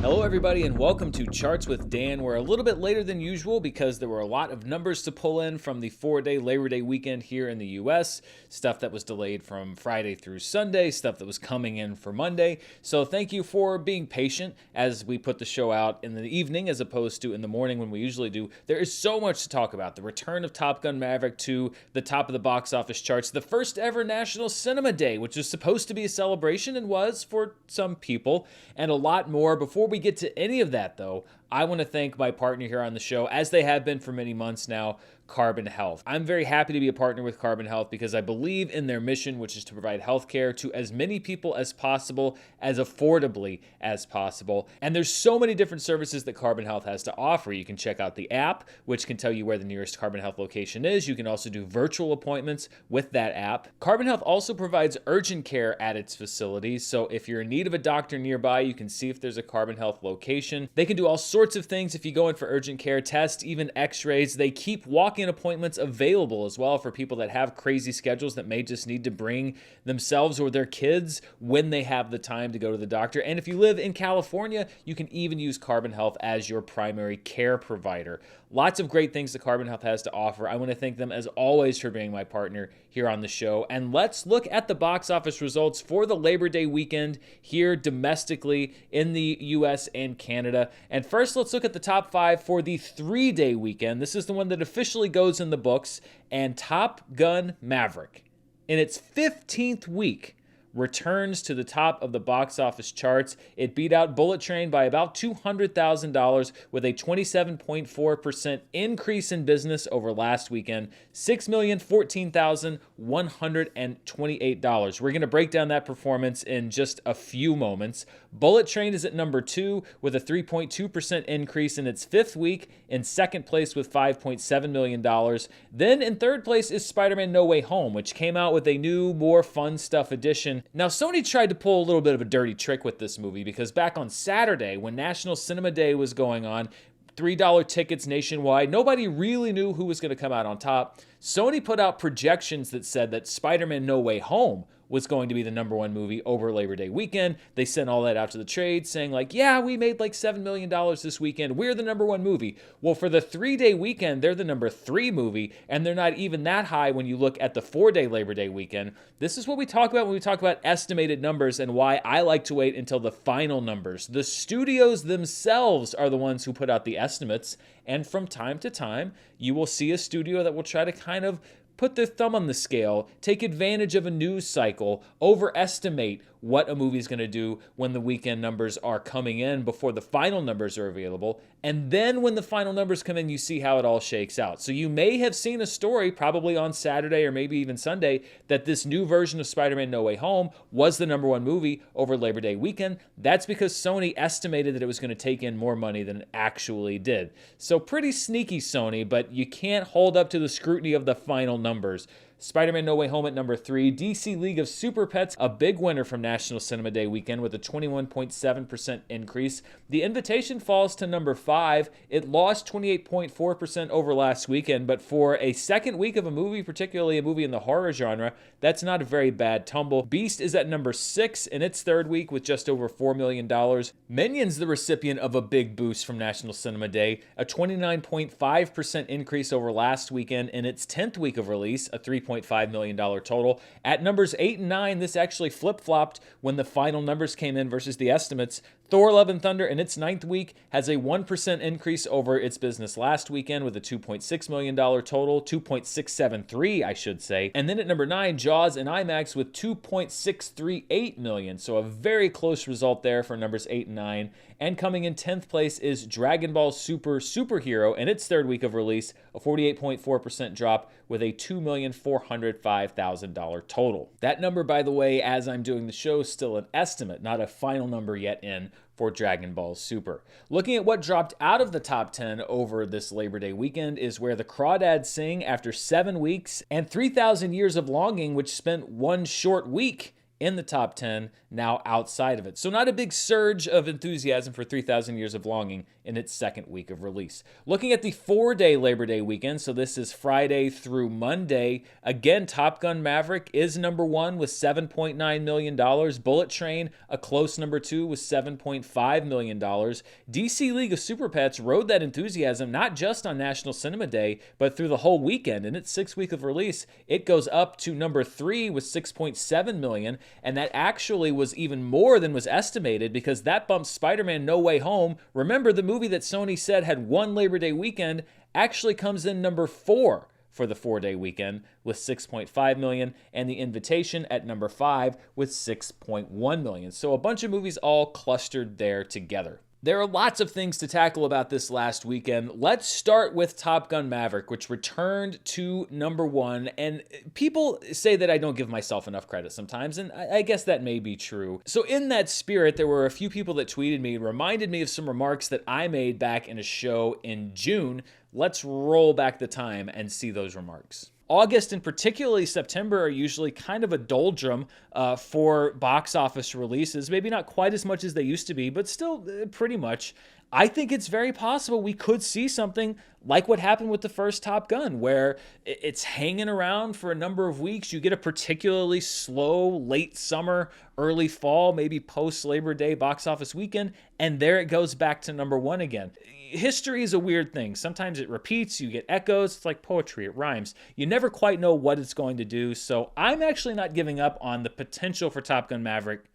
Hello, everybody, and welcome to Charts with Dan. We're a little bit later than usual because there were a lot of numbers to pull in from the 4-day Labor Day weekend here in the U.S., stuff that was delayed from Friday through Sunday, stuff that was coming in for Monday. So thank you for being patient as we put the show out in the evening as opposed to in the morning when we usually do. There is so much to talk about. The return of Top Gun Maverick to the top of the box office charts, the first ever National Cinema Day, which was supposed to be a celebration and was for some people, and a lot more. Before we get to any of that, though, I want to thank my partner here on the show, as they have been for many months now, Carbon Health. I'm very happy to be a partner with Carbon Health because I believe in their mission, which is to provide healthcare to as many people as possible, as affordably as possible. And there's so many different services that Carbon Health has to offer. You can check out the app, which can tell you where the nearest Carbon Health location is. You can also do virtual appointments with that app. Carbon Health also provides urgent care at its facilities. So if you're in need of a doctor nearby, you can see if there's a Carbon Health location. They can do all sorts of things if you go in for urgent care tests, even x-rays. They keep walk-in appointments available as well for people that have crazy schedules that may just need to bring themselves or their kids when they have the time to go to the doctor. And if you live in California, you can even use Carbon Health as your primary care provider. Lots of great things that Carbon Health has to offer. I want to thank them as always for being my partner here on the show. And let's look at the box office results for the Labor Day weekend here domestically in the US and Canada. And first, let's look at the top 5 for the 3-day weekend. This is the one that officially goes in the books. And Top Gun Maverick, in its 15th week, returns to the top of the box office charts. It beat out Bullet Train by about $200,000 with a 27.4% increase in business over last weekend, $6,014,128. We're going to break down that performance in just a few moments. Bullet Train is at number 2 with a 3.2% increase in its 5th week, in second place with $5.7 million. Then in third place is Spider-Man No Way Home, which came out with a new, more fun stuff edition. Now, Sony tried to pull a little bit of a dirty trick with this movie because back on Saturday, when National Cinema Day was going on, $3 tickets nationwide, nobody really knew who was going to come out on top. Sony put out projections that said that Spider-Man No Way Home was going to be the number 1 movie over Labor Day weekend. They sent all that out to the trade saying like, yeah, we made like $7 million this weekend. We're the number 1 movie. Well, for the 3-day weekend, they're the number 3 movie, and they're not even that high when you look at the 4-day Labor Day weekend. This is what we talk about when we talk about estimated numbers and why I like to wait until the final numbers. The studios themselves are the ones who put out the estimates, and from time to time, you will see a studio that will try to kind of put their thumb on the scale, take advantage of a news cycle, overestimate what a movie is going to do when the weekend numbers are coming in before the final numbers are available. And then when the final numbers come in, you see how it all shakes out. So you may have seen a story probably on Saturday or maybe even Sunday that this new version of Spider-Man No Way Home was the number 1 movie over Labor Day weekend. That's because Sony estimated that it was going to take in more money than it actually did. So pretty sneaky, Sony, but you can't hold up to the scrutiny of the final numbers. Spider-Man No Way Home at number 3. DC League of Super Pets, a big winner from National Cinema Day weekend with a 21.7% increase. The Invitation falls to number 5. It lost 28.4% over last weekend, but for a second week of a movie, particularly a movie in the horror genre, that's not a very bad tumble. Beast is at number 6 in its 3rd week with just over $4 million. Minions, the recipient of a big boost from National Cinema Day, a 29.5% increase over last weekend in its 10th week of release, a $3.5 million total. At numbers 8 and 9, this actually flip-flopped when the final numbers came in versus the estimates. Thor Love and Thunder in its 9th week has a 1% increase over its business last weekend with a $2.6 million total, 2.673 I should say. And then at number 9, Jaws in IMAX with $2.638 million. So a very close result there for numbers 8 and 9. And coming in 10th place is Dragon Ball Super Superhero in its 3rd week of release, a 48.4% drop with a $2,405,000 total. That number, by the way, as I'm doing the show, is still an estimate, not a final number yet in for Dragon Ball Super. Looking at what dropped out of the top 10 over this Labor Day weekend is Where the Crawdads Sing after 7 weeks, and 3,000 Years of Longing, which spent 1 short week in the top 10, now outside of it. So not a big surge of enthusiasm for 3,000 Years of Longing in its second week of release. Looking at the 4-day Labor Day weekend, so this is Friday through Monday, again, Top Gun Maverick is number one with $7.9 million. Bullet Train, a close number two with $7.5 million. DC League of Super Pets rode that enthusiasm not just on National Cinema Day, but through the whole weekend. In its 6th week of release, it goes up to number 3 with $6.7 million, and that actually was even more than was estimated because that bumps Spider-Man No Way Home. Remember, the movie that Sony said had one Labor Day weekend actually comes in number 4 for the 4-day weekend with $6.5 million, and The Invitation at number 5 with $6.1 million. So a bunch of movies all clustered there together. There are lots of things to tackle about this last weekend. Let's start with Top Gun Maverick, which returned to number 1. And people say that I don't give myself enough credit sometimes, and I guess that may be true. So in that spirit, there were a few people that tweeted me and reminded me of some remarks that I made back in a show in June. Let's roll back the time and see those remarks. August and particularly September are usually kind of a doldrum for box office releases. Maybe not quite as much as they used to be, but still pretty much. I think it's very possible we could see something like what happened with the first Top Gun, where it's hanging around for a number of weeks. You get a particularly slow late summer, early fall, maybe post-Labor Day box office weekend, and there it goes back to number 1 again. History is a weird thing. Sometimes it repeats, you get echoes, it's like poetry, it rhymes. You never quite know what it's going to do, so I'm actually not giving up on the potential for Top Gun Maverick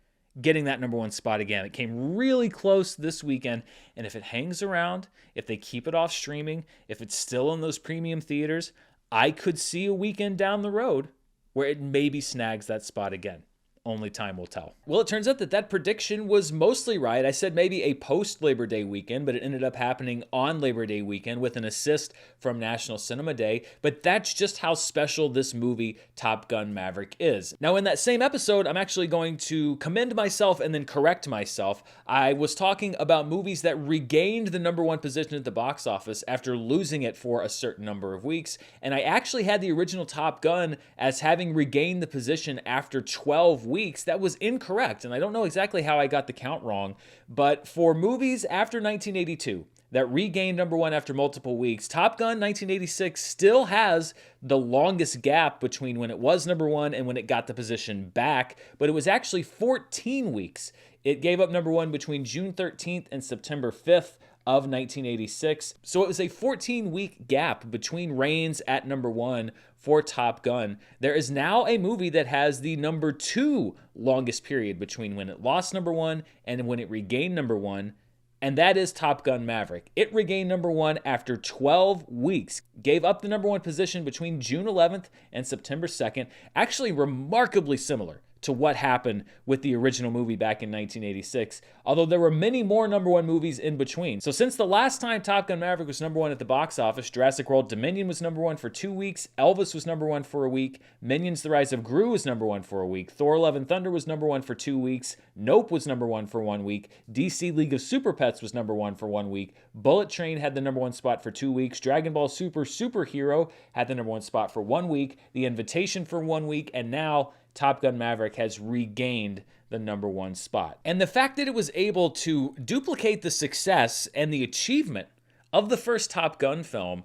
getting that number 1 spot again. It came really close this weekend, and if it hangs around, if they keep it off streaming, if it's still in those premium theaters, I could see a weekend down the road where it maybe snags that spot again. Only time will tell. Well, it turns out that that prediction was mostly right. I said maybe a post-Labor Day weekend, but it ended up happening on Labor Day weekend with an assist from National Cinema Day. But that's just how special this movie, Top Gun Maverick, is. Now, in that same episode, I'm actually going to commend myself and then correct myself. I was talking about movies that regained the number 1 position at the box office after losing it for a certain number of weeks. And I actually had the original Top Gun as having regained the position after 12 weeks. That was incorrect, and I don't know exactly how I got the count wrong, but for movies after 1982 that regained number 1 after multiple weeks, Top Gun 1986 still has the longest gap between when it was number 1 and when it got the position back, but it was actually 14 weeks. It gave up number 1 between June 13th and September 5th of 1986. So it was a 14-week gap between reigns at number 1 for Top Gun. There is now a movie that has the number 2 longest period between when it lost number 1 and when it regained number 1, and that is Top Gun Maverick. It regained number 1 after 12 weeks, gave up the number 1 position between June 11th and September 2nd, actually remarkably similar to what happened with the original movie back in 1986, although there were many more number 1 movies in between. So since the last time Top Gun Maverick was number 1 at the box office, Jurassic World Dominion was number 1 for 2 weeks, Elvis was number 1 for a week, Minions: The Rise of Gru was number 1 for a week, Thor: Love and Thunder was number 1 for 2 weeks, Nope was number 1 for 1 week, DC League of Super Pets was number 1 for 1 week, Bullet Train had the number 1 spot for 2 weeks, Dragon Ball Super Superhero had the number 1 spot for 1 week, The Invitation for 1 week, and now Top Gun Maverick has regained the number 1 spot. And the fact that it was able to duplicate the success and the achievement of the first Top Gun film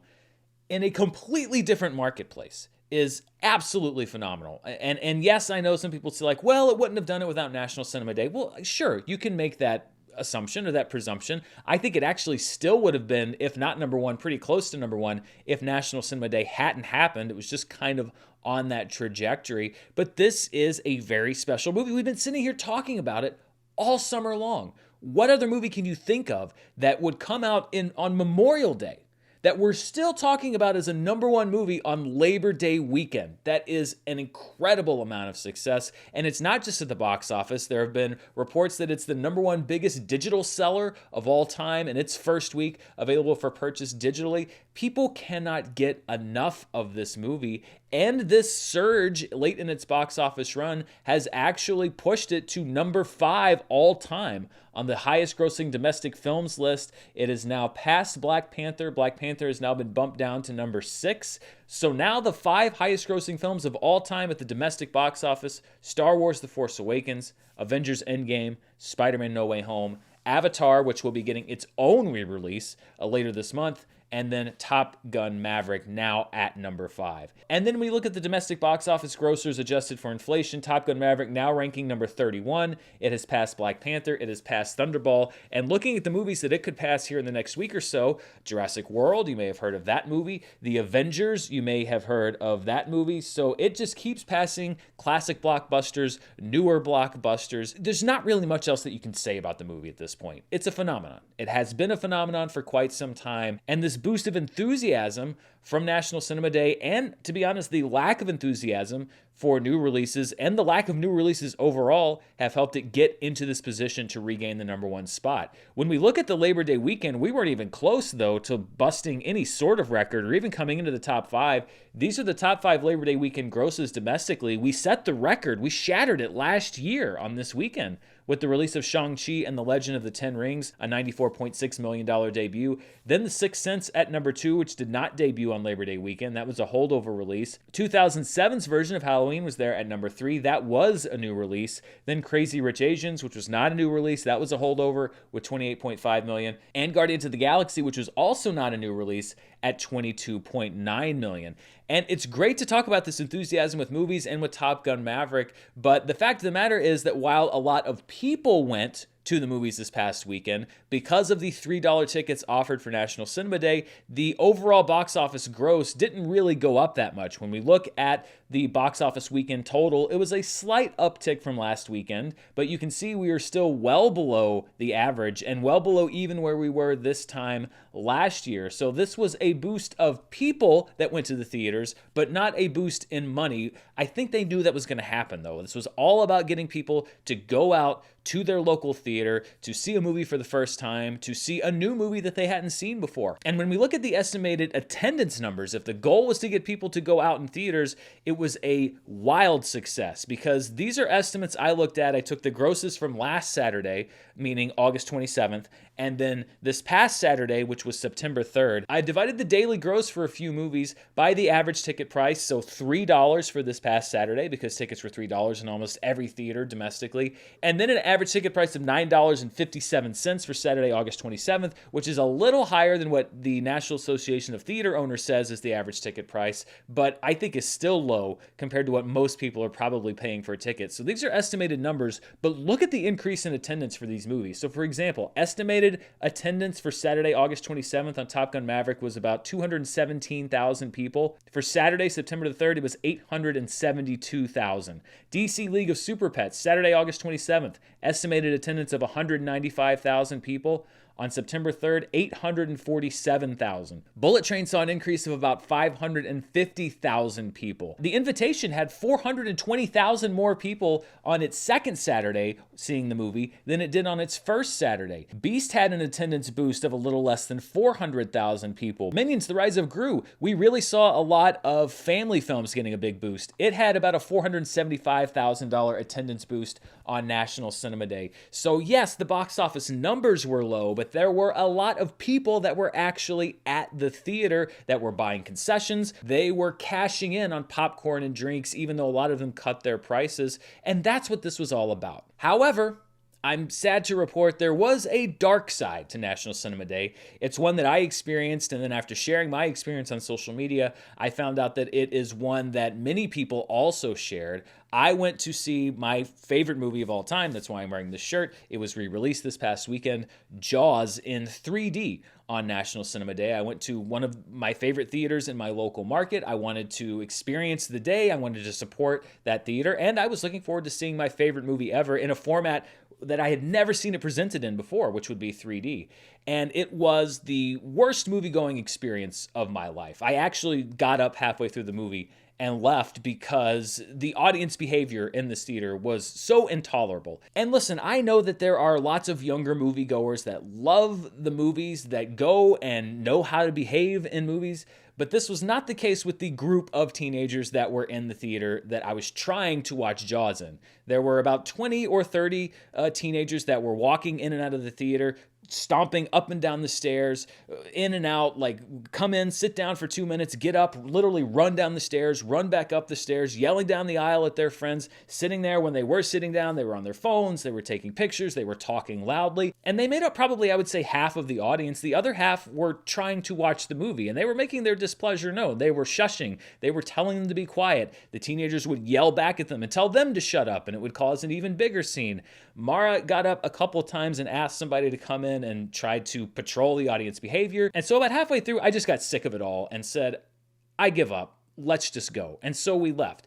in a completely different marketplace is absolutely phenomenal. And yes, I know some people say like, well, it wouldn't have done it without National Cinema Day. Well, sure, you can make that assumption or that presumption. I think it actually still would have been, if not number 1, pretty close to number 1 if National Cinema Day hadn't happened. It was just kind of on that trajectory. But this is a very special movie. We've been sitting here talking about it all summer long. What other movie can you think of that would come out on Memorial Day that we're still talking about as a number 1 movie on Labor Day weekend? That is an incredible amount of success. And it's not just at the box office. There have been reports that it's the number 1 biggest digital seller of all time in its first week, available for purchase digitally. People cannot get enough of this movie. And this surge late in its box office run has actually pushed it to number 5 all time on the highest grossing domestic films list. It is now past Black Panther. Black Panther has now been bumped down to number 6. So now the 5 highest grossing films of all time at the domestic box office: Star Wars The Force Awakens, Avengers Endgame, Spider-Man No Way Home, Avatar, which will be getting its own re-release later this month, and then Top Gun Maverick now at number 5. And then we look at the domestic box office grossers adjusted for inflation. Top Gun Maverick now ranking number 31. It has passed Black Panther. It has passed Thunderball. And looking at the movies that it could pass here in the next week or so: Jurassic World, you may have heard of that movie. The Avengers, you may have heard of that movie. So it just keeps passing classic blockbusters, newer blockbusters. There's not really much else that you can say about the movie at this point. It's a phenomenon. It has been a phenomenon for quite some time. And this boost of enthusiasm from National Cinema Day, and to be honest, the lack of enthusiasm for new releases and the lack of new releases overall, have helped it get into this position to regain the number 1 spot. When we look at the Labor Day weekend, we weren't even close, though, to busting any sort of record or even coming into the top 5. These are the top 5 Labor Day weekend grosses domestically. We set the record. We shattered it last year on this weekend with the release of Shang-Chi and the Legend of the Ten Rings, a $94.6 million debut. Then The Sixth Sense at number 2, which did not debut on Labor Day weekend. That was a holdover release. 2007's version of Halloween was there at number 3. That was a new release. Then Crazy Rich Asians, which was not a new release. That was a holdover with $28.5 million. And Guardians of the Galaxy, which was also not a new release, at $22.9 million. And it's great to talk about this enthusiasm with movies and with Top Gun Maverick, but the fact of the matter is that while a lot of people went to the movies this past weekend, because of the $3 tickets offered for National Cinema Day, the overall box office gross didn't really go up that much. When we look at the box office weekend total, it was a slight uptick from last weekend, but you can see we are still well below the average and well below even where we were this time last year. So this was a boost of people that went to the theaters, but not a boost in money. I think they knew that was going to happen, though. This was all about getting people to go out to their local theater, to see a movie for the first time, to see a new movie that they hadn't seen before. And when we look at the estimated attendance numbers, if the goal was to get people to go out in theaters, it was a wild success, because these are estimates I looked at. I took the grosses from last Saturday, meaning August 27th, and then this past Saturday, which was September 3rd. I divided the daily gross for a few movies by the average ticket price, so $3 for this past Saturday, because tickets were $3 in almost every theater domestically, and then an average ticket price of $9.57 for Saturday, August 27th, which is a little higher than what the National Association of Theater Owners says is the average ticket price, but I think is still low compared to what most people are probably paying for a ticket. So these are estimated numbers, but look at the increase in attendance for these movies. So for example, estimated attendance for Saturday, August 27th on Top Gun Maverick was about 217,000 people. For Saturday, September the 3rd, it was 872,000. DC League of Super Pets, Saturday, August 27th, estimated attendance of 195,000 people. On September 3rd, 847,000. Bullet Train saw an increase of about 550,000 people. The Invitation had 420,000 more people on its second Saturday seeing the movie than it did on its first Saturday. Beast had an attendance boost of a little less than 400,000 people. Minions: The Rise of Gru, we really saw a lot of family films getting a big boost. It had about a $475,000 attendance boost on National Cinema Day. So yes, the box office numbers were low, but there were a lot of people that were actually at the theater that were buying concessions. They were cashing in on popcorn and drinks, even though a lot of them cut their prices. And that's what this was all about. However, I'm sad to report there was a dark side to National Cinema Day. It's one that I experienced, and then after sharing my experience on social media, I found out that it is one that many people also shared. I went to see my favorite movie of all time. That's why I'm wearing this shirt. It was re-released this past weekend, Jaws, in 3D on National Cinema Day. I went to one of my favorite theaters in my local market. I wanted to experience the day. I wanted to support that theater, and I was looking forward to seeing my favorite movie ever in a format that I had never seen it presented in before, which would be 3D. And it was the worst movie-going experience of my life. I actually got up halfway through the movie and left because the audience behavior in this theater was so intolerable. And listen, I know that there are lots of younger moviegoers that love the movies, that go and know how to behave in movies, But this was not the case with the group of teenagers that were in the theater that I was trying to watch Jaws in. There were about 20 or 30 teenagers that were walking in and out of the theater, stomping up and down the stairs, in and out, like come in, sit down for 2 minutes, get up, literally run down the stairs, run back up the stairs, yelling down the aisle at their friends, sitting there. When they were sitting down, they were on their phones, they were taking pictures, they were talking loudly, and they made up probably, I would say, half of the audience. The other half were trying to watch the movie, and they were making their displeasure known. They were shushing, they were telling them to be quiet. The teenagers would yell back at them and tell them to shut up, and it would cause an even bigger scene. Mara got up a couple times and asked somebody to come in and tried to patrol the audience behavior. And so about halfway through, I just got sick of it all and said, I give up. Let's just go. And so we left.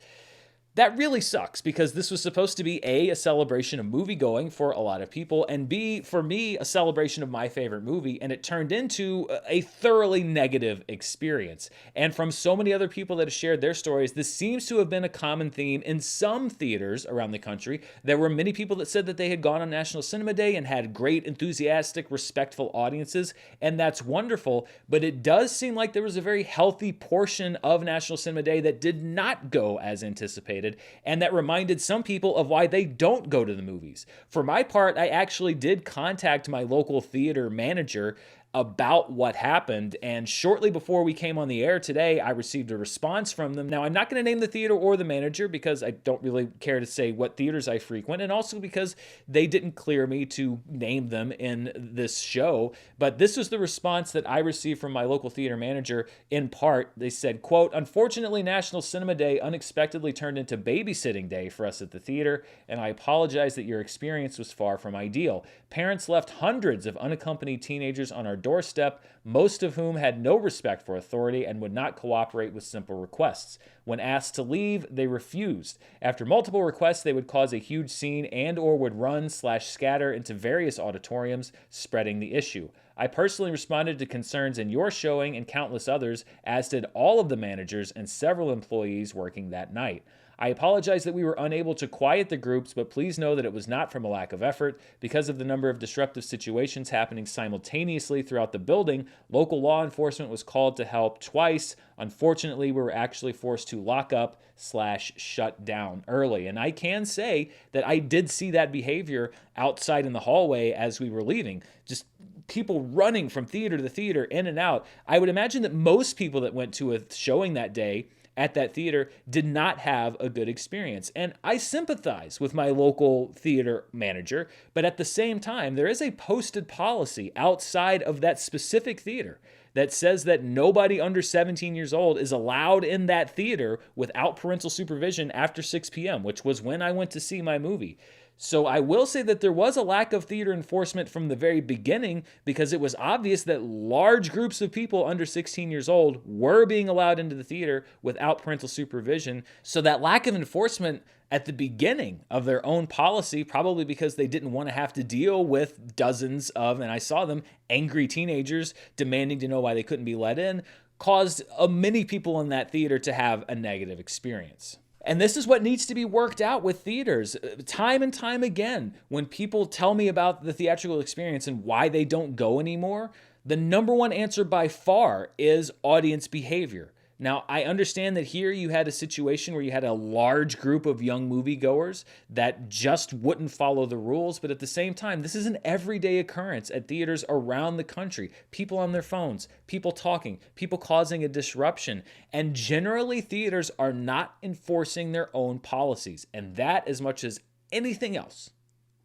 That really sucks because this was supposed to be A, celebration of movie going for a lot of people, and B, for me, a celebration of my favorite movie, and it turned into a thoroughly negative experience. And from so many other people that have shared their stories, this seems to have been a common theme in some theaters around the country. There were many people that said that they had gone on National Cinema Day and had great, enthusiastic, respectful audiences, and that's wonderful, but it does seem like there was a very healthy portion of National Cinema Day that did not go as anticipated, and that reminded some people of why they don't go to the movies. For my part, I actually did contact my local theater manager about what happened, and shortly before we came on the air today, I received a response from them. Now, I'm not going to name the theater or the manager because I don't really care to say what theaters I frequent, and also because they didn't clear me to name them in this show, but this was the response that I received from my local theater manager. In part, they said, quote, "Unfortunately, National Cinema Day unexpectedly turned into babysitting day for us at the theater, and I apologize that your experience was far from ideal. Parents left hundreds of unaccompanied teenagers on our doorstep, most of whom had no respect for authority and would not cooperate with simple requests. When asked to leave, they refused. After multiple requests, they would cause a huge scene and or would run/scatter into various auditoriums, spreading the issue. I personally responded to concerns in your showing and countless others, as did all of the managers and several employees working that night. I apologize that we were unable to quiet the groups, but please know that it was not from a lack of effort. Because of the number of disruptive situations happening simultaneously throughout the building, local law enforcement was called to help twice. Unfortunately, we were actually forced to lock up/shut down early." And I can say that I did see that behavior outside in the hallway as we were leaving. Just people running from theater to theater, in and out. I would imagine that most people that went to a showing that day at that theater did not have a good experience. And I sympathize with my local theater manager, but at the same time, there is a posted policy outside of that specific theater that says that nobody under 17 years old is allowed in that theater without parental supervision after 6 p.m., which was when I went to see my movie. So I will say that there was a lack of theater enforcement from the very beginning, because it was obvious that large groups of people under 16 years old were being allowed into the theater without parental supervision. So that lack of enforcement at the beginning of their own policy, probably because they didn't want to have to deal with dozens of, and I saw them, angry teenagers demanding to know why they couldn't be let in, caused many people in that theater to have a negative experience. And this is what needs to be worked out with theaters. Time and time again, when people tell me about the theatrical experience and why they don't go anymore, the number one answer by far is audience behavior. Now, I understand that here you had a situation where you had a large group of young moviegoers that just wouldn't follow the rules, but at the same time, this is an everyday occurrence at theaters around the country. People on their phones, people talking, people causing a disruption, and generally theaters are not enforcing their own policies, and that, as much as anything else,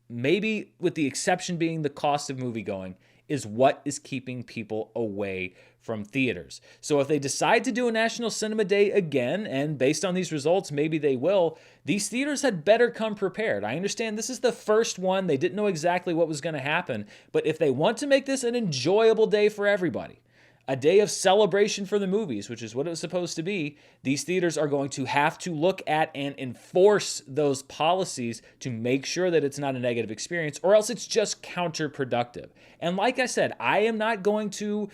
maybe with the exception being the cost of moviegoing, is what is keeping people away from theaters. So if they decide to do a National Cinema Day again, and based on these results, maybe they will, these theaters had better come prepared. I understand this is the first one. They didn't know exactly what was going to happen. But if they want to make this an enjoyable day for everybody, a day of celebration for the movies, which is what it was supposed to be, these theaters are going to have to look at and enforce those policies to make sure that it's not a negative experience, or else it's just counterproductive. And like I said, I am not going to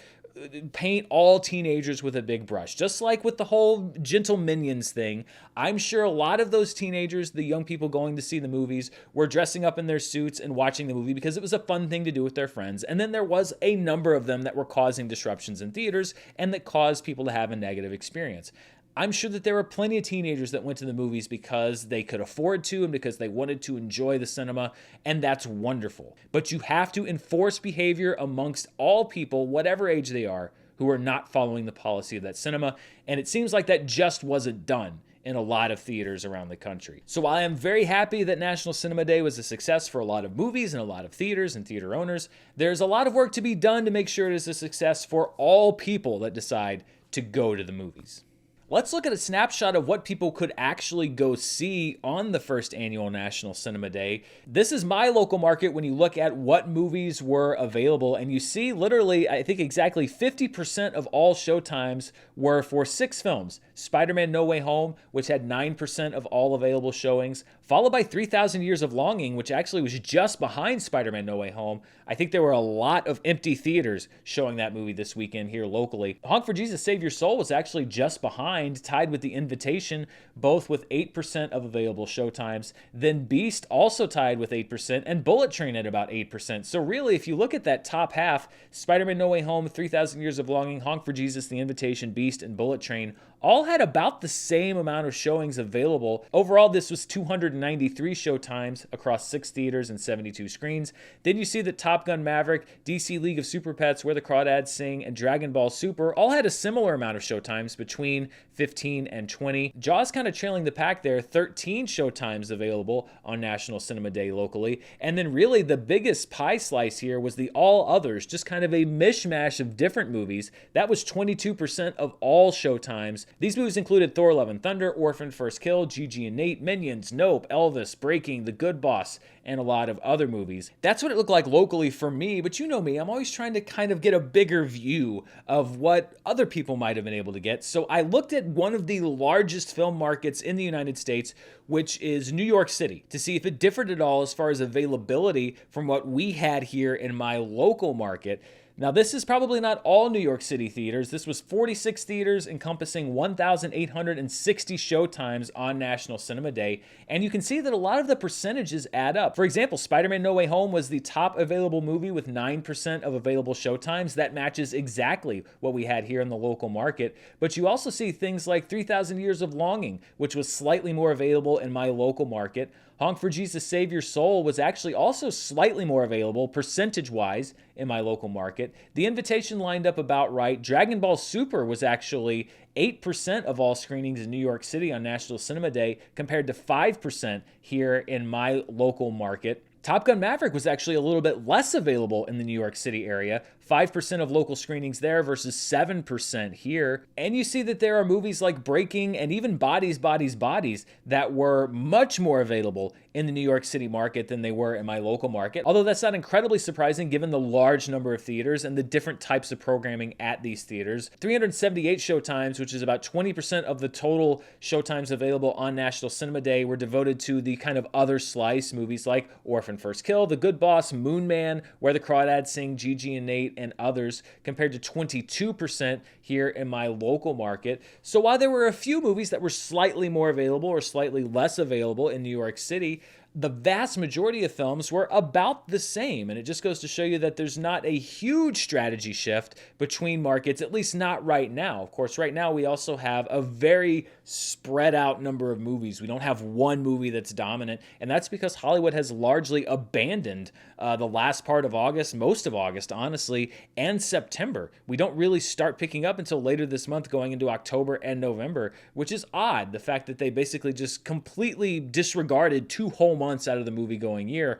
paint all teenagers with a big brush. Just like with the whole Gentle Minions thing, I'm sure a lot of those teenagers, the young people going to see the movies, were dressing up in their suits and watching the movie because it was a fun thing to do with their friends. And then there was a number of them that were causing disruptions in theaters and that caused people to have a negative experience. I'm sure that there were plenty of teenagers that went to the movies because they could afford to and because they wanted to enjoy the cinema, and that's wonderful. But you have to enforce behavior amongst all people, whatever age they are, who are not following the policy of that cinema, and it seems like that just wasn't done in a lot of theaters around the country. So while I am very happy that National Cinema Day was a success for a lot of movies and a lot of theaters and theater owners, there's a lot of work to be done to make sure it is a success for all people that decide to go to the movies. Let's look at a snapshot of what people could actually go see on the first annual National Cinema Day. This is my local market when you look at what movies were available, and you see literally, I think exactly 50% of all showtimes were for 6 films. Spider-Man No Way Home, which had 9% of all available showings, followed by 3,000 Years of Longing, which actually was just behind Spider-Man No Way Home. I think there were a lot of empty theaters showing that movie this weekend here locally. Honk for Jesus Save Your Soul was actually just behind, tied with The Invitation, both with 8% of available showtimes. Then Beast also tied with 8%, and Bullet Train at about 8%. So really, if you look at that top half, Spider-Man No Way Home, 3,000 Years of Longing, Honk for Jesus, The Invitation, Beast, and Bullet Train all had about the same amount of showings available. Overall, this was 293 showtimes across 6 theaters and 72 screens. Then you see that Top Gun Maverick, DC League of Super Pets, Where the Crawdads Sing, and Dragon Ball Super all had a similar amount of showtimes, between 15 and 20. Jaws kind of trailing the pack there, 13 showtimes available on National Cinema Day locally. And then really the biggest pie slice here was the All Others, just kind of a mishmash of different movies. That was 22% of all showtimes. These movies included Thor Love and Thunder, Orphan, First Kill, Gigi and Nate, Minions, Nope, Elvis, Breaking, The Good Boss, and a lot of other movies. That's what it looked like locally for me, but you know me, I'm always trying to kind of get a bigger view of what other people might have been able to get. So I looked at one of the largest film markets in the United States, which is New York City, to see if it differed at all as far as availability from what we had here in my local market. Now, this is probably not all New York City theaters. This was 46 theaters encompassing 1,860 showtimes on National Cinema Day, and you can see that a lot of the percentages add up. For example, Spider-Man No Way Home was the top available movie with 9% of available showtimes. That matches exactly what we had here in the local market. But you also see things like 3,000 Years of Longing, which was slightly more available in my local market. Honk for Jesus Save Your Soul was actually also slightly more available percentage-wise in my local market. The Invitation lined up about right. Dragon Ball Super was actually 8% of all screenings in New York City on National Cinema Day compared to 5% here in my local market. Top Gun Maverick was actually a little bit less available in the New York City area, 5% of local screenings there versus 7% here. And you see that there are movies like Breaking and even Bodies, Bodies, Bodies that were much more available in the New York City market than they were in my local market. Although that's not incredibly surprising given the large number of theaters and the different types of programming at these theaters. 378 showtimes, which is about 20% of the total showtimes available on National Cinema Day, were devoted to the kind of other slice movies like Orphan, First Kill, The Good Boss, Moon Man, Where the Crawdads Sing, Gigi and Nate, and others, compared to 22% here in my local market. So while there were a few movies that were slightly more available or slightly less available in New York City, the vast majority of films were about the same. And it just goes to show you that there's not a huge strategy shift between markets, at least not right now. Of course, right now we also have a very spread out number of movies. We don't have one movie that's dominant, and that's because Hollywood has largely abandoned the last part of August, most of August, honestly, and September. We don't really start picking up until later this month, going into October and November, which is odd. The fact that they basically just completely disregarded 2 whole months out of the movie-going year.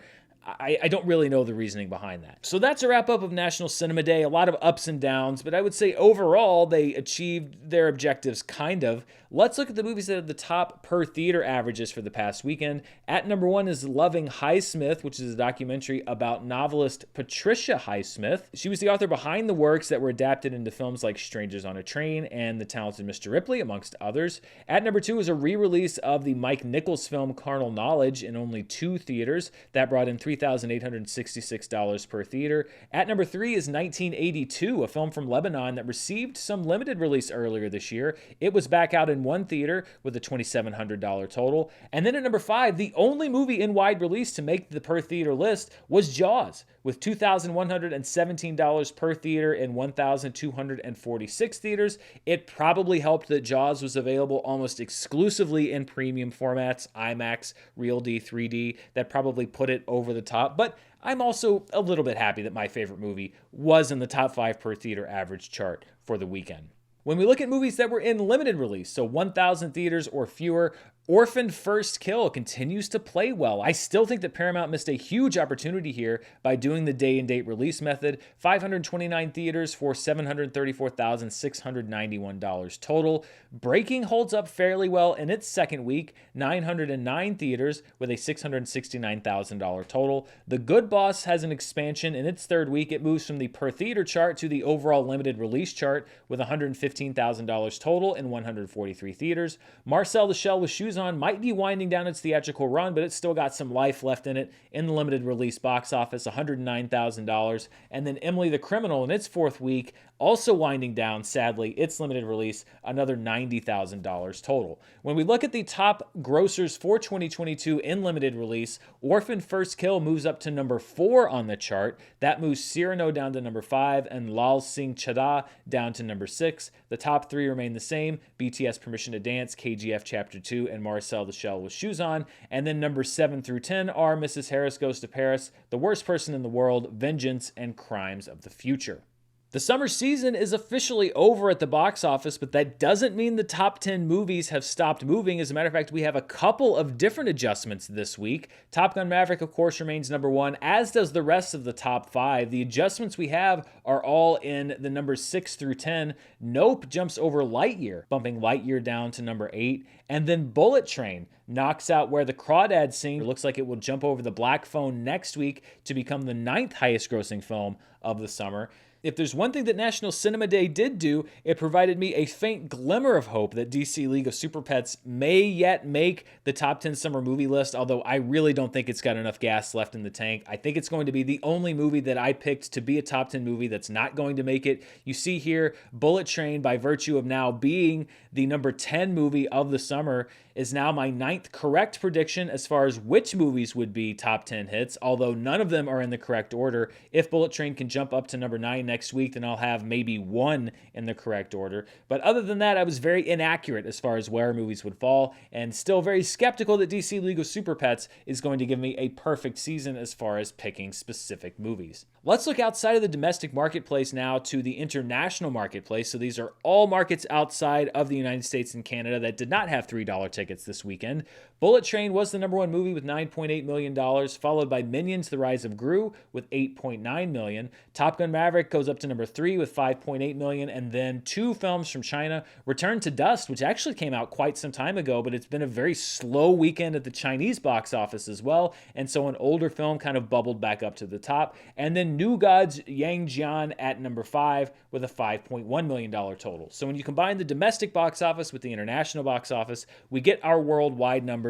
I don't really know the reasoning behind that. So that's a wrap-up of National Cinema Day. A lot of ups and downs, but I would say overall they achieved their objectives, kind of. Let's look at the movies that have the top per theater averages for the past weekend. At number 1 is Loving Highsmith, which is a documentary about novelist Patricia Highsmith. She was the author behind the works that were adapted into films like Strangers on a Train and The Talented Mr. Ripley, amongst others. At number 2 is a re-release of the Mike Nichols film Carnal Knowledge in only 2 theaters. That brought in $3,866 per theater. At number 3 is 1982, a film from Lebanon that received some limited release earlier this year. It was back out in 1 theater with a $2,700 total. And then at number 5, the only movie in wide release to make the per theater list was Jaws, with $2,117 per theater in 1,246 theaters. It probably helped that Jaws was available almost exclusively in premium formats, IMAX, Real D, 3D. That probably put it over the top, but I'm also a little bit happy that my favorite movie was in the top 5 per theater average chart for the weekend. When we look at movies that were in limited release, so 1,000 theaters or fewer, Orphan First Kill continues to play well. I still think that Paramount missed a huge opportunity here by doing the day-and-date release method. 529 theaters for $734,691 total. Breaking holds up fairly well in its second week, 909 theaters with a $669,000 total. The Good Boss has an expansion in its third week. It moves from the per theater chart to the overall limited release chart with $115,000 total in 143 theaters. Marcel the Shell with Shoes On might be winding down its theatrical run, but it's still got some life left in it in the limited release box office, $109,000. And then Emily the Criminal in its fourth week, also winding down, sadly, its limited release, another $90,000 total. When we look at the top grossers for 2022 in limited release, Orphan First Kill moves up to number 4 on the chart. That moves Cyrano down to number 5 and Lal Singh Chadha down to number 6. The top 3 remain the same: BTS Permission to Dance, KGF Chapter 2, and Marcel the Shell with Shoes On. And then numbers 7 through 10 are Mrs. Harris Goes to Paris, The Worst Person in the World, Vengeance, and Crimes of the Future. The summer season is officially over at the box office, but that doesn't mean the top 10 movies have stopped moving. As a matter of fact, we have a couple of different adjustments this week. Top Gun Maverick, of course, remains number 1, as does the rest of the top 5. The adjustments we have are all in the numbers 6 through 10. Nope jumps over Lightyear, bumping Lightyear down to number 8. And then Bullet Train knocks out Where the Crawdads Sing. It looks like it will jump over the Black Phone next week to become the 9th highest grossing film of the summer. If there's one thing that National Cinema Day did do, it provided me a faint glimmer of hope that DC League of Super Pets may yet make the top 10 summer movie list, although I really don't think it's got enough gas left in the tank. I think it's going to be the only movie that I picked to be a top 10 movie that's not going to make it. You see here, Bullet Train, by virtue of now being the number 10 movie of the summer, is now my 9th correct prediction as far as which movies would be top 10 hits, although none of them are in the correct order. If Bullet Train can jump up to number 9 next week, then I'll have maybe 1 in the correct order. But other than that, I was very inaccurate as far as where movies would fall, and still very skeptical that DC League of Super Pets is going to give me a perfect season as far as picking specific movies. Let's look outside of the domestic marketplace now to the international marketplace. So these are all markets outside of the United States and Canada that did not have $3 tickets this weekend. Bullet Train was the number 1 movie with $9.8 million, followed by Minions: The Rise of Gru with $8.9 million. Top Gun Maverick goes up to number 3 with $5.8 million, and then 2 films from China, Return to Dust, which actually came out quite some time ago, but it's been a very slow weekend at the Chinese box office as well, and so an older film kind of bubbled back up to the top. And then New Gods Yang Jian at number 5 with a $5.1 million total. So when you combine the domestic box office with the international box office, we get our worldwide numbers.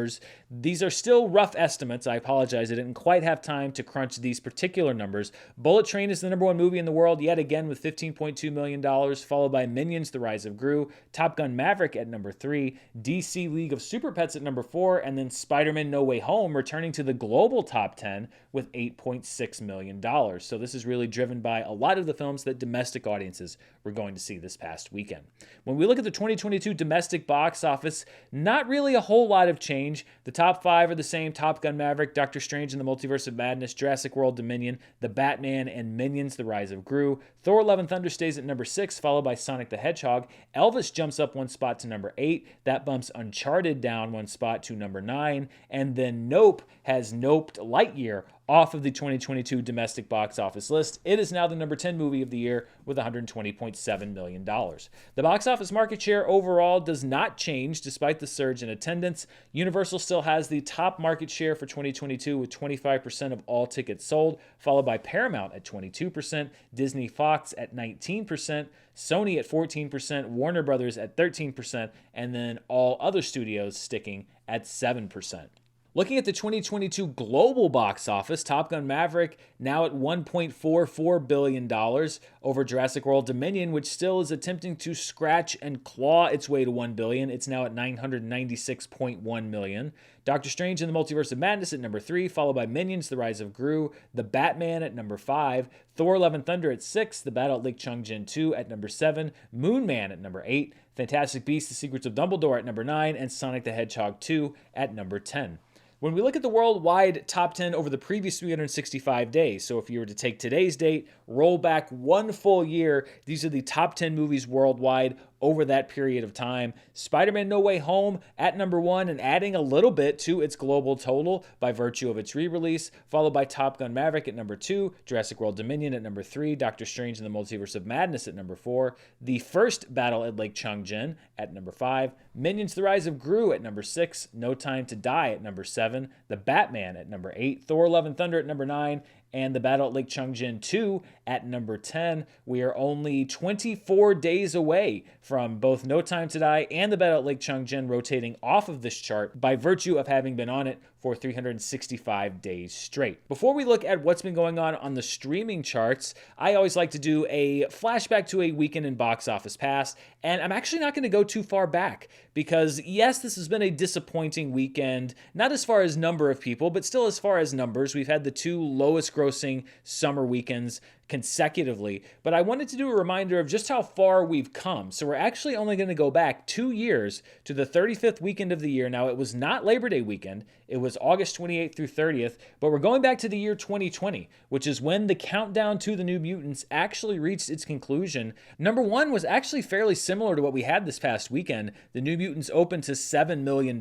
These are still rough estimates. I apologize, I didn't quite have time to crunch these particular numbers. Bullet Train is the number 1 movie in the world yet again with $15.2 million, followed by Minions: The Rise of Gru, Top Gun Maverick at number 3, DC League of Super Pets at number 4, and then Spider-Man: No Way Home returning to the global top 10 with $8.6 million. So this is really driven by a lot of the films that domestic audiences were going to see this past weekend. When we look at the 2022 domestic box office, not really a whole lot of change. The top 5 are the same: Top Gun Maverick, Doctor Strange in the Multiverse of Madness, Jurassic World Dominion, The Batman, and Minions: The Rise of Gru. Thor: Love and Thunder stays at number 6, followed by Sonic the Hedgehog. Elvis jumps up 1 spot to number 8. That bumps Uncharted down 1 spot to number 9. And then Nope has noped Lightyear off of the 2022 domestic box office list. It is now the number 10 movie of the year with $120.7 million. The box office market share overall does not change despite the surge in attendance. Universal still has the top market share for 2022 with 25% of all tickets sold, followed by Paramount at 22%, Disney Fox at 19%, Sony at 14%, Warner Brothers at 13%, and then all other studios sticking at 7%. Looking at the 2022 global box office, Top Gun Maverick now at $1.44 billion over Jurassic World Dominion, which still is attempting to scratch and claw its way to $1 billion. It's now at $996.1 million. Doctor Strange and the Multiverse of Madness at number 3, followed by Minions: The Rise of Gru, The Batman at number 5, Thor: Love and Thunder at 6, The Battle at Lake Changjin 2 at number 7, Moon Man at number 8, Fantastic Beasts: The Secrets of Dumbledore at number 9, and Sonic the Hedgehog 2 at number 10. When we look at the worldwide top 10 over the previous 365 days, so if you were to take today's date, roll back one full year, these are the top 10 movies worldwide over that period of time. Spider-Man No Way Home at number 1 and adding a little bit to its global total by virtue of its re-release, followed by Top Gun Maverick at number 2, Jurassic World Dominion at number 3, Doctor Strange and the Multiverse of Madness at number 4, The First Battle at Lake Changjin at number 5, Minions: The Rise of Gru at number 6, No Time to Die at number 7, The Batman at number 8, Thor: Love and Thunder at number 9, and The Battle at Lake Changjin 2 at number 10. We are only 24 days away from both No Time to Die and The Battle at Lake Changjin rotating off of this chart by virtue of having been on it for 365 days straight. Before we look at what's been going on the streaming charts, I always like to do a flashback to a weekend in box office past, and I'm actually not going to go too far back because, yes, this has been a disappointing weekend, not as far as number of people, but still as far as numbers. We've had the two lowest grossing summer weekends consecutively, but I wanted to do a reminder of just how far we've come. So we're actually only going to go back 2 years to the 35th weekend of the year. Now, it was not Labor Day weekend. It was August 28th through 30th, but we're going back to the year 2020, which is when the countdown to the New Mutants actually reached its conclusion. Number 1 was actually fairly similar to what we had this past weekend. The New Mutants opened to $7 million,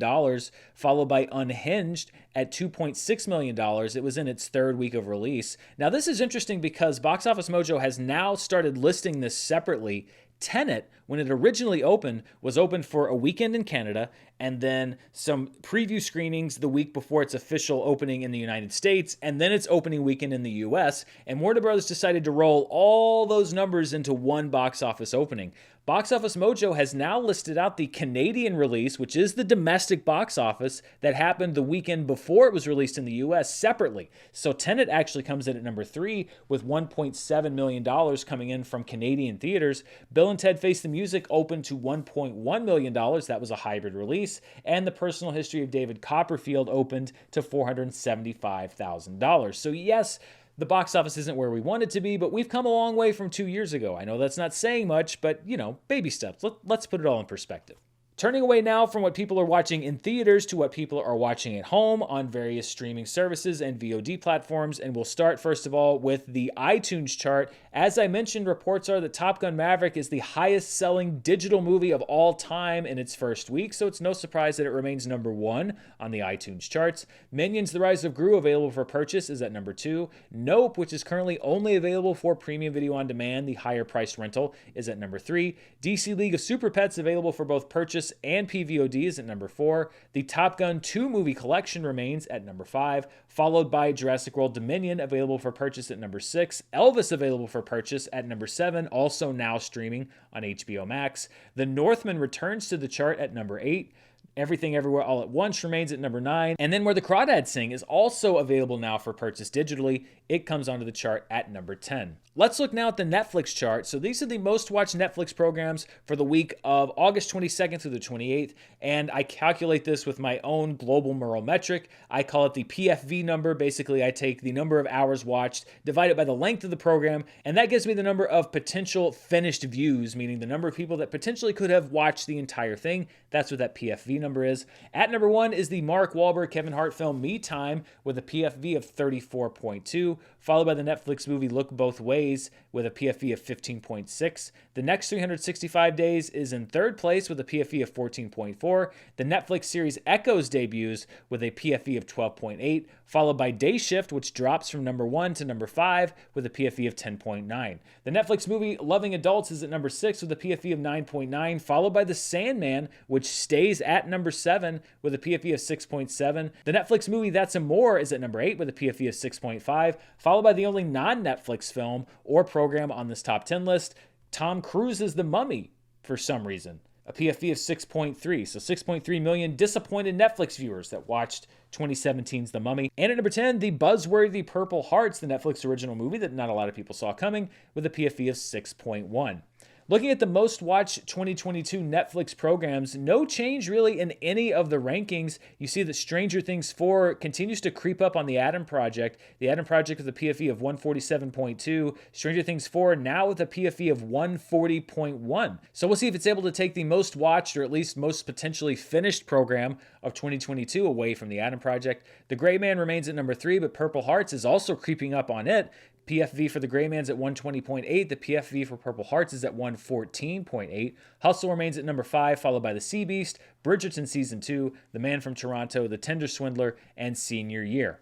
followed by Unhinged at $2.6 million. It was in its third week of release. Now, this is interesting because Box Office Mojo has now started listing this separately. Tenet, when it originally opened, was open for a weekend in Canada and then some preview screenings the week before its official opening in the United States, and then its opening weekend in the US, and Warner Brothers decided to roll all those numbers into one box office opening. Box Office Mojo has now listed out the Canadian release, which is the domestic box office that happened the weekend before it was released in the US separately. So Tenet actually comes in at number 3 with $1.7 million coming in from Canadian theaters. Bill and Ted Face the Music opened to $1.1 million. That was a hybrid release. And The Personal History of David Copperfield opened to $475,000. So yes, the box office isn't where we want it to be, but we've come a long way from 2 years ago. I know that's not saying much, but, baby steps. Let's put it all in perspective. Turning away now from what people are watching in theaters to what people are watching at home on various streaming services and VOD platforms, and we'll start first of all with the iTunes chart. As I mentioned, reports are that Top Gun Maverick is the highest selling digital movie of all time in its first week, so it's no surprise that it remains number 1 on the iTunes charts. Minions: The Rise of Gru, available for purchase, is at number 2. Nope, which is currently only available for premium video on demand, the higher priced rental, is at number 3. DC League of Super Pets, available for both purchase and PVOD, is at number 4. The Top Gun 2 movie collection remains at number 5, followed by Jurassic World Dominion, available for purchase at number 6. Elvis, available for purchase at number 7, also now streaming on HBO Max. The Northman returns to the chart at number 8. Everything Everywhere All at Once remains at number 9. And then Where the Crawdads Sing is also available now for purchase digitally. It comes onto the chart at number 10. Let's look now at the Netflix chart. So these are the most watched Netflix programs for the week of August 22nd through the 28th. And I calculate this with my own global Murrell metric. I call it the PFV number. Basically, I take the number of hours watched, divide it by the length of the program, and that gives me the number of potential finished views, meaning the number of people that potentially could have watched the entire thing. That's what that PFV IMDb number is. At number 1 is the Mark Wahlberg, Kevin Hart film Me Time with a PFV of 34.2, followed by the Netflix movie Look Both Ways with a PFV of 15.6. The Next 365 Days is in third place with a PFV of 14.4. The Netflix series Echoes debuts with a PFV of 12.8, followed by Day Shift, which drops from number 1 to number 5 with a PFV of 10.9. The Netflix movie Loving Adults is at number 6 with a PFV of 9.9, followed by The Sandman, which stays at number 7 with a PFV of 6.7. The Netflix movie That's More is at number 8 with a PFV of 6.5, followed by the only non-Netflix film or program on this top 10 list, Tom Cruise's The Mummy, for some reason. A PFV of 6.3, so 6.3 million disappointed Netflix viewers that watched 2017's The Mummy. And at number 10, the buzzworthy Purple Hearts, the Netflix original movie that not a lot of people saw coming, with a PFV of 6.1. Looking at the most watched 2022 Netflix programs, no change really in any of the rankings. You see that Stranger Things 4 continues to creep up on The Adam Project. The Adam Project with a PFE of 147.2. Stranger Things 4 now with a PFE of 140.1. So we'll see if it's able to take the most watched, or at least most potentially finished program of 2022 away from The Adam Project. The Gray Man remains at number 3, but Purple Hearts is also creeping up on it. PFV for The Gray Man's at 120.8. The PFV for Purple Hearts is at 114.8. Hustle remains at number 5, followed by The Sea Beast, Bridgerton Season 2, The Man from Toronto, The Tender Swindler, and Senior Year.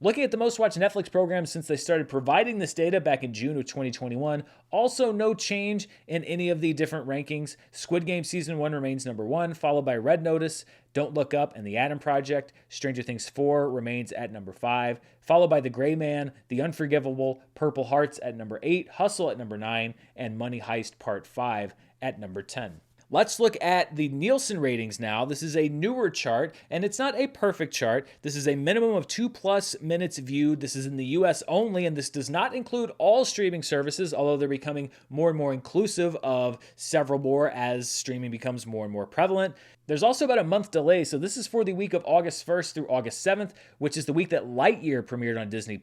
Looking at the most watched Netflix programs since they started providing this data back in June of 2021, also no change in any of the different rankings. Squid Game Season 1 remains number 1, followed by Red Notice, Don't Look Up, and The Adam Project. Stranger Things 4 remains at number 5, followed by The Gray Man, The Unforgivable, Purple Hearts at number 8, Hustle at number 9, and Money Heist Part 5 at number 10. Let's look at the Nielsen ratings now. This is a newer chart, and it's not a perfect chart. This is a minimum of 2+ minutes viewed. This is in the US only, and this does not include all streaming services, although they're becoming more and more inclusive of several more as streaming becomes more and more prevalent. There's also about a month delay, so this is for the week of August 1st through August 7th, which is the week that Lightyear premiered on Disney+,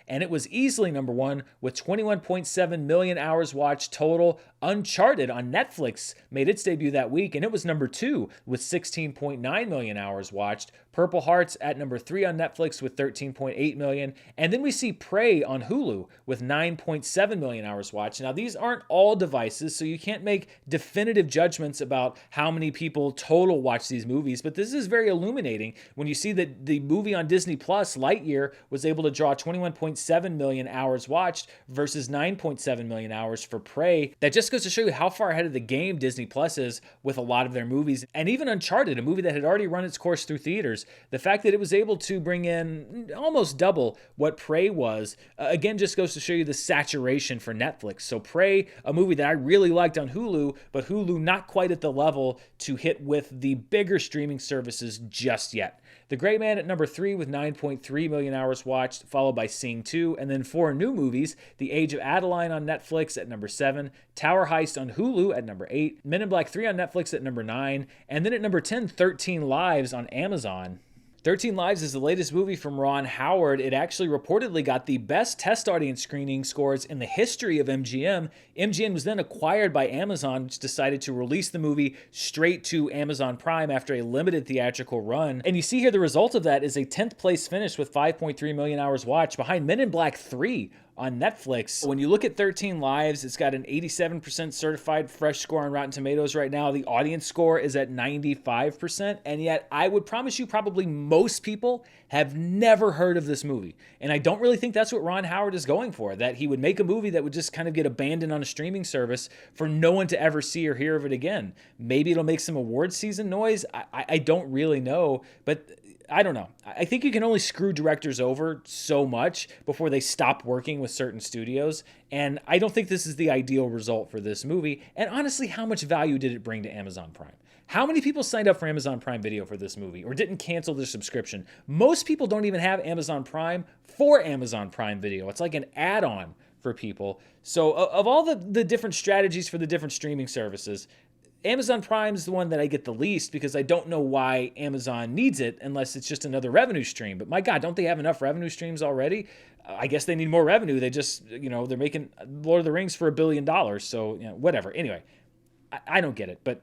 and it was easily number 1 with 21.7 million hours watched total. Uncharted on Netflix made its debut that week, and it was number 2 with 16.9 million hours watched. Purple Hearts at number 3 on Netflix with 13.8 million. And then we see Prey on Hulu with 9.7 million hours watched. Now, these aren't all devices, so you can't make definitive judgments about how many people total watch these movies, but this is very illuminating when you see that the movie on Disney Plus, Lightyear, was able to draw 21.7 million hours watched versus 9.7 million hours for Prey. That just goes to show you how far ahead of the game Disney Plus is with a lot of their movies. And even Uncharted, a movie that had already run its course through theaters, the fact that it was able to bring in almost double what Prey was, again, just goes to show you the saturation for Netflix. So Prey, a movie that I really liked on Hulu, but Hulu not quite at the level to hit with the bigger streaming services just yet. The Gray Man at number 3 with 9.3 million hours watched, followed by Sing 2, and then 4 new movies: The Age of Adeline on Netflix at number 7, Tower Heist on Hulu at number 8, Men in Black 3 on Netflix at number 9, and then at number 10, 13 Lives on Amazon. 13 Lives is the latest movie from Ron Howard. It actually reportedly got the best test audience screening scores in the history of MGM. MGM was then acquired by Amazon, which decided to release the movie straight to Amazon Prime after a limited theatrical run. And you see here the result of that is a 10th place finish with 5.3 million hours watched behind Men in Black 3 on Netflix. When you look at 13 Lives, it's got an 87% certified fresh score on Rotten Tomatoes right now. The audience score is at 95%, and yet I would promise you probably most people have never heard of this movie. And I don't really think that's what Ron Howard is going for, that he would make a movie that would just kind of get abandoned on a streaming service for no one to ever see or hear of it again. Maybe it'll make some award season noise. I don't really know, but I don't know. I think you can only screw directors over so much before they stop working with certain studios, and I don't think this is the ideal result for this movie. And honestly, how much value did it bring to Amazon Prime? How many people signed up for Amazon Prime Video for this movie or didn't cancel their subscription? Most people don't even have Amazon Prime for Amazon Prime Video. It's like an add-on for people. So of all the different strategies for the different streaming services, Amazon Prime is the one that I get the least because I don't know why Amazon needs it unless it's just another revenue stream. But my God, don't they have enough revenue streams already? I guess they need more revenue. They just, they're making Lord of the Rings for $1 billion. So, whatever. Anyway, I don't get it, but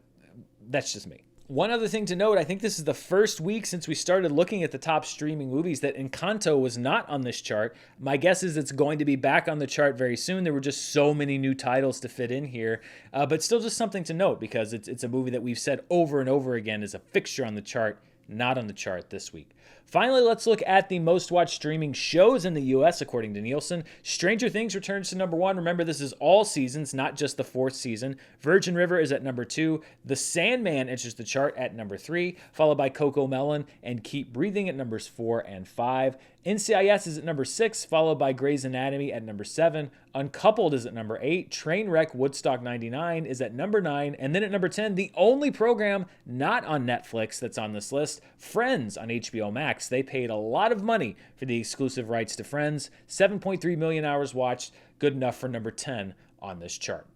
that's just me. One other thing to note, I think this is the first week since we started looking at the top streaming movies that Encanto was not on this chart. My guess is it's going to be back on the chart very soon. There were just so many new titles to fit in here, but still just something to note because it's a movie that we've said over and over again is a fixture on the chart, not on the chart this week. Finally, let's look at the most watched streaming shows in the US according to Nielsen. Stranger Things returns to number 1. Remember, this is all seasons, not just the 4th season. Virgin River is at number 2. The Sandman enters the chart at number 3, followed by Coco Melon and Keep Breathing at numbers 4 and 5. NCIS is at number 6, followed by Grey's Anatomy at number 7. Uncoupled is at number 8. Trainwreck Woodstock 99 is at number 9. And then at number 10, the only program not on Netflix that's on this list, Friends on HBO Max. They paid a lot of money for the exclusive rights to Friends. 7.3 million hours watched, good enough for number 10 on this chart.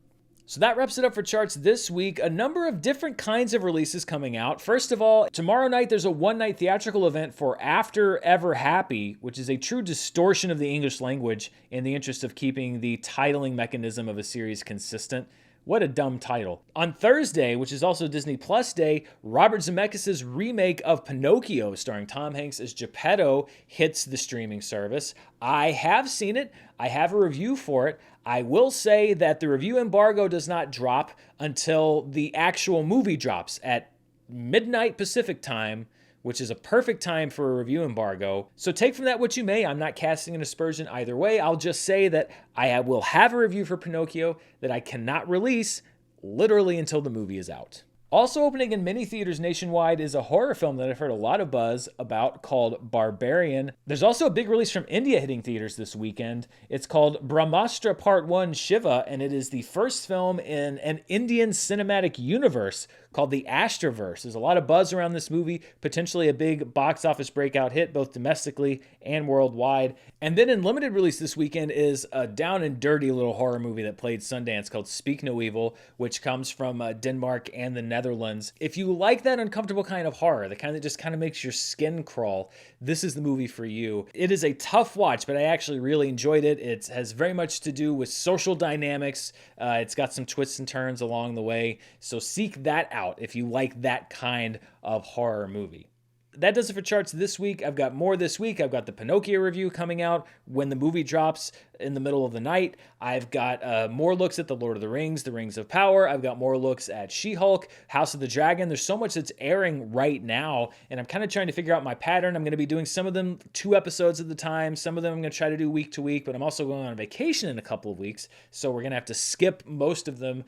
So that wraps it up for charts this week. A number of different kinds of releases coming out. First of all, tomorrow night there's a one-night theatrical event for After Ever Happy, which is a true distortion of the English language in the interest of keeping the titling mechanism of a series consistent. What a dumb title. On Thursday, which is also Disney Plus Day, Robert Zemeckis' remake of Pinocchio, starring Tom Hanks as Geppetto, hits the streaming service. I have seen it. I have a review for it. I will say that the review embargo does not drop until the actual movie drops at midnight Pacific time, which is a perfect time for a review embargo. So take from that what you may. I'm not casting an aspersion either way. I'll just say that I will have a review for Pinocchio that I cannot release literally until the movie is out. Also opening in many theaters nationwide is a horror film that I've heard a lot of buzz about called Barbarian. There's also a big release from India hitting theaters this weekend. It's called Brahmastra Part 1 Shiva, and it is the first film in an Indian cinematic universe called the Ashtraverse. There's a lot of buzz around this movie, potentially a big box office breakout hit both domestically and worldwide. And then in limited release this weekend is a down and dirty little horror movie that played Sundance called Speak No Evil, which comes from Denmark and the Netherlands. If you like that uncomfortable kind of horror, the kind that just kind of makes your skin crawl, this is the movie for you. It is a tough watch, but I actually really enjoyed it. It has very much to do with social dynamics. It's got some twists and turns along the way, so seek that out if you like that kind of horror movie. That does it for charts this week. I've got more this week. I've got the Pinocchio review coming out when the movie drops in the middle of the night. I've got more looks at The Lord of the Rings of Power. I've got more looks at She-Hulk, House of the Dragon. There's so much that's airing right now, and I'm kind of trying to figure out my pattern. I'm going to be doing some of them 2 episodes at a time. Some of them I'm going to try to do week to week, but I'm also going on vacation in a couple of weeks, so we're going to have to skip most of them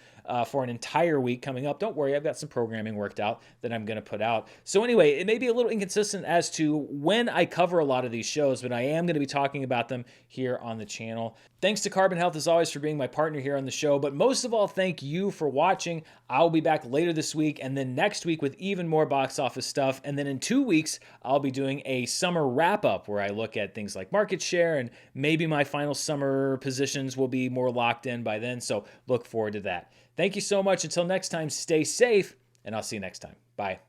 for an entire week coming up. Don't worry, I've got some programming worked out that I'm going to put out. So anyway, it may be a little inconsistent as to when I cover a lot of these shows, but I am going to be talking about them here on the channel. Thanks to Carbon Health, as always, for being my partner here on the show. But most of all, thank you for watching. I'll be back later this week and then next week with even more box office stuff. And then in 2 weeks, I'll be doing a summer wrap-up where I look at things like market share and maybe my final summer positions will be more locked in by then. So look forward to that. Thank you so much. Until next time, stay safe, and I'll see you next time. Bye.